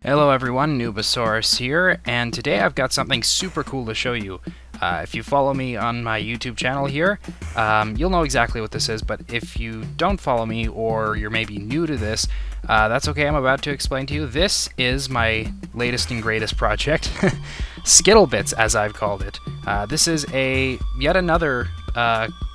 Hello everyone, Nubasaurus here, and today I've got something super cool to show you. If you follow me on my YouTube channel here, you'll know exactly what this is, but if you don't follow me or you're maybe new to this, that's okay, I'm about to explain to you. This is my latest and greatest project, SkittleBits as I've called it. This is yet another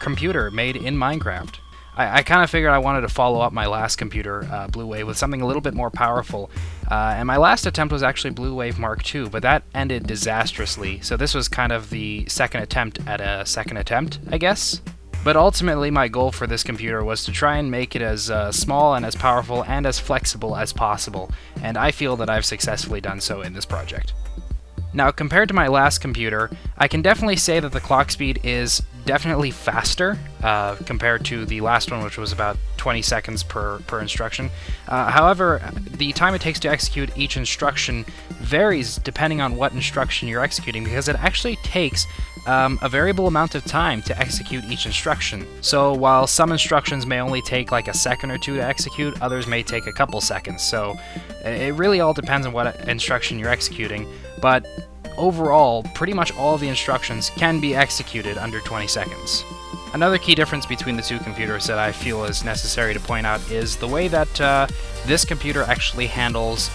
computer made in Minecraft. I kind of figured I wanted to follow up my last computer, Bluewave, with something a little bit more powerful. And my last attempt was actually Bluewave Mark II, but that ended disastrously, so this was kind of the second attempt at a second attempt, I guess? But ultimately, my goal for this computer was to try and make it as small and as powerful and as flexible as possible, and I feel that I've successfully done so in this project. Now, compared to my last computer, I can definitely say that the clock speed is definitely faster compared to the last one, which was about 20 seconds per instruction. However, the time it takes to execute each instruction varies depending on what instruction you're executing, because it actually takes a variable amount of time to execute each instruction. So while some instructions may only take like a second or two to execute, others may take a couple seconds. So it really all depends on what instruction you're executing, but overall, pretty much all of the instructions can be executed under 20 seconds. Another key difference between the two computers that I feel is necessary to point out is the way that this computer actually handles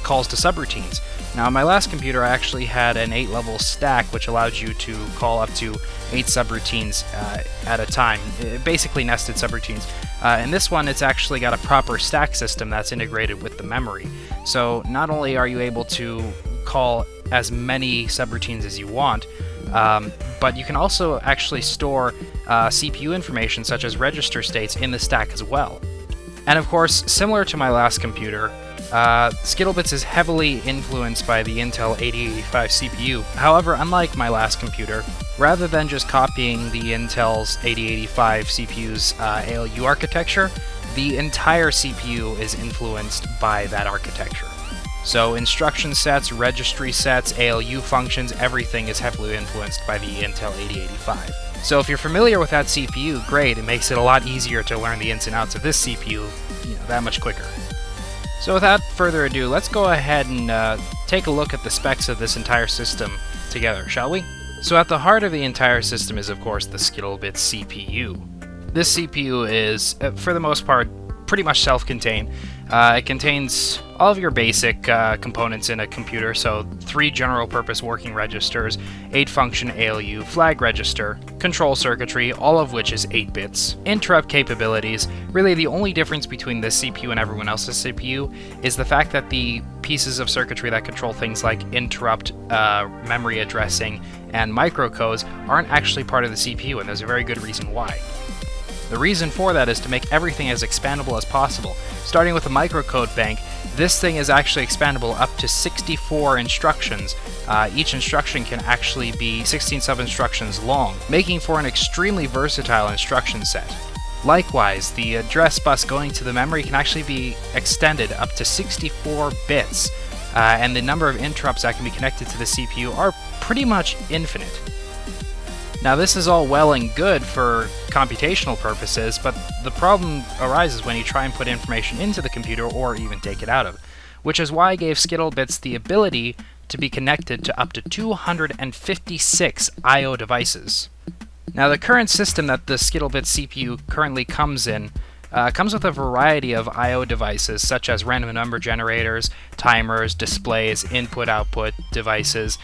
calls to subroutines. Now, on my last computer, I actually had an 8-level stack, which allowed you to call up to 8 subroutines at a time, basically nested subroutines. In this one, it's actually got a proper stack system that's integrated with the memory. So not only are you able to call as many subroutines as you want, but you can also actually store CPU information such as register states in the stack as well. And of course, similar to my last computer, SkittleBits is heavily influenced by the Intel 8085 CPU. However, unlike my last computer, rather than just copying the Intel's 8085 CPU's ALU architecture, the entire CPU is influenced by that architecture. So instruction sets, registry sets, ALU functions, everything is heavily influenced by the Intel 8085. So if you're familiar with that CPU, great, it makes it a lot easier to learn the ins and outs of this CPU, that much quicker. So without further ado, let's go ahead and take a look at the specs of this entire system together, shall we? So at the heart of the entire system is, of course, the SkittleBits CPU. This CPU is, for the most part, pretty much self-contained. It contains all of your basic components in a computer, so 3 general-purpose working registers, 8 function ALU, flag register, control circuitry, all of which is 8 bits. Interrupt capabilities. Really, the only difference between this CPU and everyone else's CPU is the fact that the pieces of circuitry that control things like interrupt, memory addressing, and microcodes aren't actually part of the CPU, and there's a very good reason why. The reason for that is to make everything as expandable as possible. Starting with a microcode bank, this thing is actually expandable up to 64 instructions. Each instruction can actually be 16 sub-instructions long, making for an extremely versatile instruction set. Likewise, the address bus going to the memory can actually be extended up to 64 bits, and the number of interrupts that can be connected to the CPU are pretty much infinite. Now, this is all well and good for computational purposes, but the problem arises when you try and put information into the computer or even take it out of it, which is why I gave SkittleBits the ability to be connected to up to 256 I/O devices. Now, the current system that the SkittleBits CPU currently comes in comes with a variety of I/O devices, such as random number generators, timers, displays, input-output devices,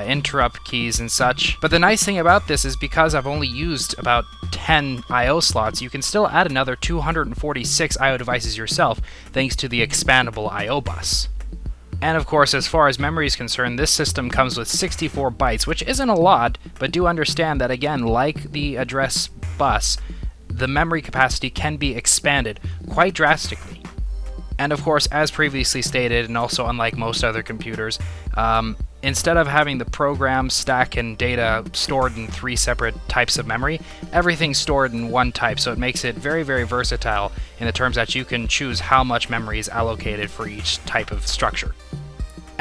interrupt keys, and such. But the nice thing about this is because I've only used about 10 I/O slots, you can still add another 246 I/O devices yourself, thanks to the expandable I/O bus. And of course, as far as memory is concerned, this system comes with 64 bytes, which isn't a lot, but do understand that, again, like the address bus, the memory capacity can be expanded quite drastically. And of course, as previously stated, and also unlike most other computers, instead of having the program, stack, and data stored in 3 separate types of memory, everything's stored in one type, so it makes it very, very versatile in the terms that you can choose how much memory is allocated for each type of structure.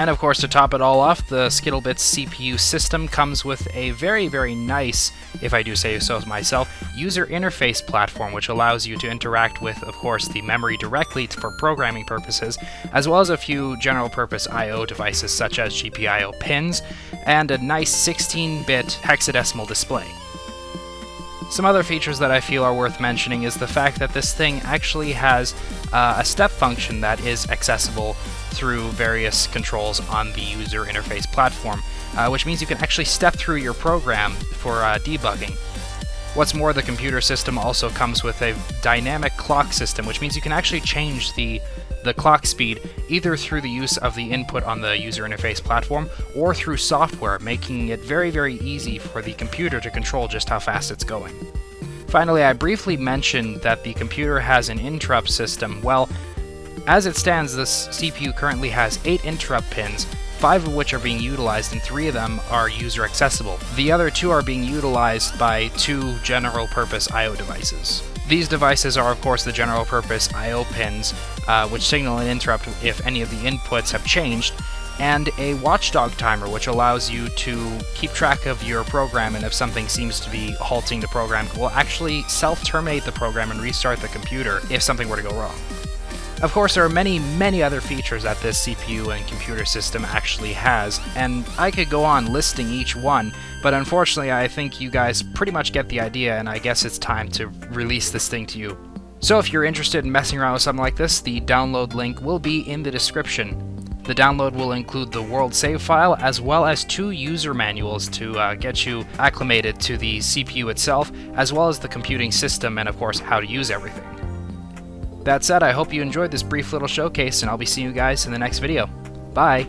And of course, to top it all off, the SkittleBits CPU system comes with a very, very nice, if I do say so myself, user interface platform, which allows you to interact with, of course, the memory directly for programming purposes, as well as a few general-purpose I/O devices such as GPIO pins, and a nice 16-bit hexadecimal display. Some other features that I feel are worth mentioning is the fact that this thing actually has a step function that is accessible through various controls on the user interface platform, which means you can actually step through your program for debugging. What's more, the computer system also comes with a dynamic clock system, which means you can actually change the clock speed either through the use of the input on the user interface platform or through software, making it very, very easy for the computer to control just how fast it's going. Finally, I briefly mentioned that the computer has an interrupt system. Well, as it stands, this CPU currently has 8 interrupt pins, 5 of which are being utilized and 3 of them are user accessible. The other 2 are being utilized by 2 general purpose I/O devices. These devices are, of course, the general purpose I/O pins, which signal an interrupt if any of the inputs have changed, and a watchdog timer, which allows you to keep track of your program, and if something seems to be halting the program, will actually self-terminate the program and restart the computer if something were to go wrong. Of course, there are many, many other features that this CPU and computer system actually has, and I could go on listing each one, but unfortunately I think you guys pretty much get the idea, and I guess it's time to release this thing to you. So if you're interested in messing around with something like this, the download link will be in the description. The download will include the world save file as well as 2 user manuals to get you acclimated to the CPU itself, as well as the computing system and of course how to use everything. That said, I hope you enjoyed this brief little showcase, and I'll be seeing you guys in the next video. Bye!